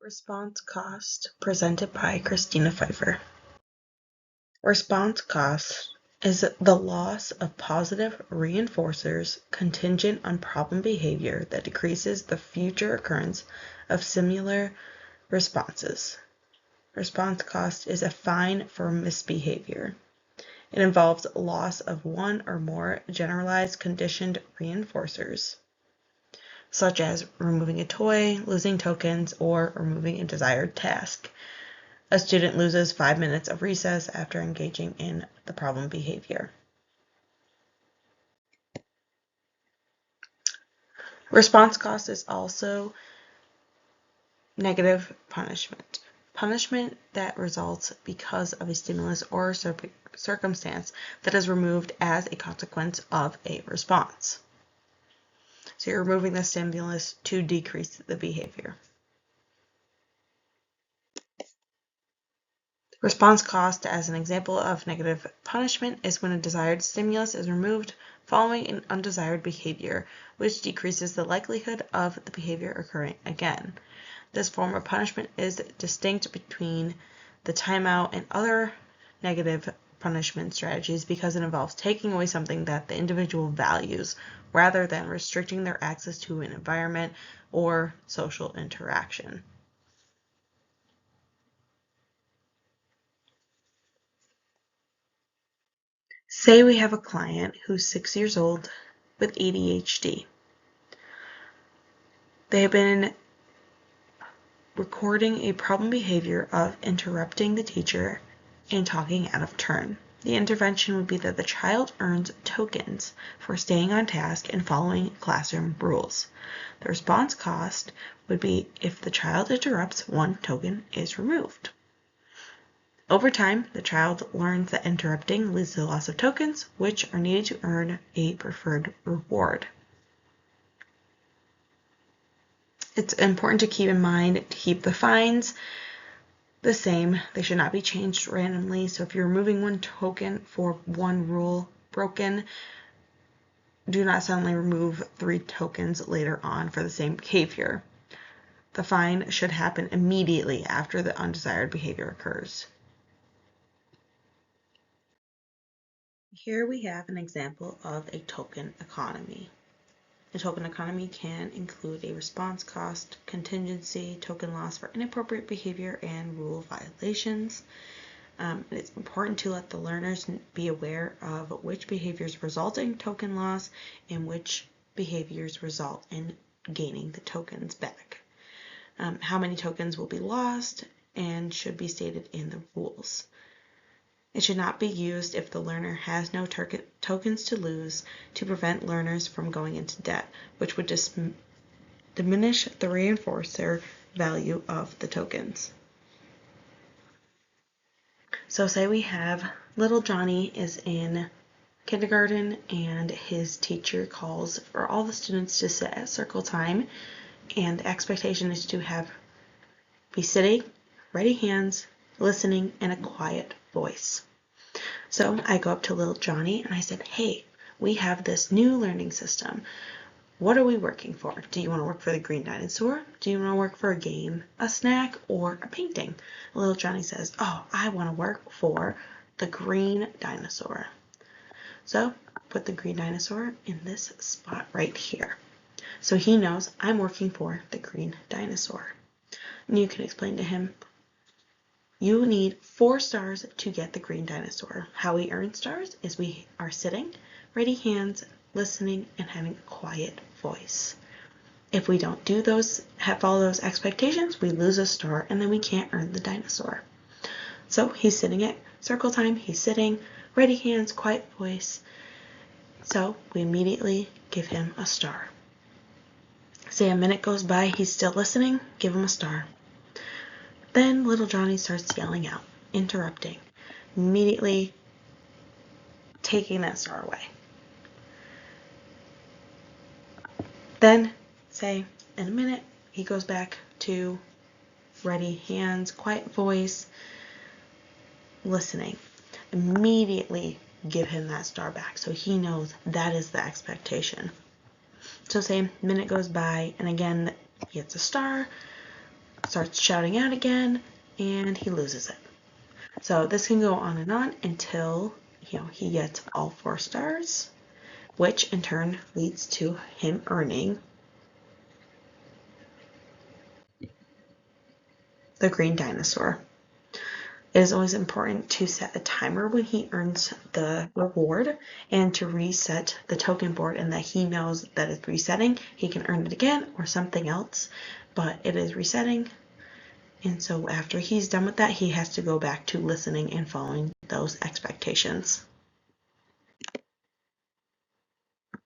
Response cost presented by Christina Pfeiffer. Response cost is the loss of positive reinforcers contingent on problem behavior that decreases the future occurrence of similar responses. Response cost is a fine for misbehavior. It involves loss of one or more generalized conditioned reinforcers, such as removing a toy, losing tokens, or removing a desired task. A student loses 5 minutes of recess after engaging in the problem behavior. Response cost is also negative punishment. Punishment that results because of a stimulus or circumstance that is removed as a consequence of a response. So you're removing the stimulus to decrease the behavior. Response cost, as an example of negative punishment, is when a desired stimulus is removed following an undesired behavior, which decreases the likelihood of the behavior occurring again. This form of punishment is distinct between the timeout and other negative punishment strategies because it involves taking away something that the individual values rather than restricting their access to an environment or social interaction. Say we have a client who's 6 years old with ADHD. They have been recording a problem behavior of interrupting the teacher and talking out of turn. The intervention would be that the child earns tokens for staying on task and following classroom rules. The response cost would be if the child interrupts, 1 token is removed. Over time, the child learns that interrupting leads to the loss of tokens, which are needed to earn a preferred reward. It's important to keep in mind to keep the fines the same. They should not be changed randomly. So if you're removing 1 token for 1 rule broken, do not suddenly remove 3 tokens later on for the same behavior. The fine should happen immediately after the undesired behavior occurs. Here we have an example of a token economy. A token economy can include a response cost, contingency, token loss for inappropriate behavior, and rule violations. It's important to let the learners be aware of which behaviors result in token loss and which behaviors result in gaining the tokens back. How many tokens will be lost and should be stated in the rules. It should not be used if the learner has no tokens to lose to prevent learners from going into debt, which would diminish the reinforcer value of the tokens. So say we have little Johnny is in kindergarten and his teacher calls for all the students to sit at circle time, and the expectation is to be sitting, ready hands, listening, and a quiet voice. So I go up to little Johnny and I said, hey, we have this new learning system. What are we working for? Do you want to work for the green dinosaur? Do you want to work for a game, a snack, or a painting? Little Johnny says, oh, I want to work for the green dinosaur. So put the green dinosaur in this spot right here. So he knows I'm working for the green dinosaur. And you can explain to him, you need 4 stars to get the green dinosaur. How we earn stars is we are sitting, ready hands, listening, and having a quiet voice. If we don't follow those expectations, we lose a star and then we can't earn the dinosaur. So he's sitting at circle time, he's sitting, ready hands, quiet voice. So we immediately give him a star. Say a minute goes by, he's still listening, give him a star. Then little Johnny starts yelling out, interrupting, immediately taking that star away. Then, say, in a minute, he goes back to ready hands, quiet voice, listening. Immediately give him that star back so he knows that is the expectation. So say a minute goes by and again he gets a star. starts shouting out again, and he loses it. So this can go on and on until, he gets all 4 stars, which in turn leads to him earning the green dinosaur. It is always important to set a timer when he earns the reward and to reset the token board, and that he knows that it's resetting. He can earn it again or something else, but it is resetting. And so after he's done with that, he has to go back to listening and following those expectations.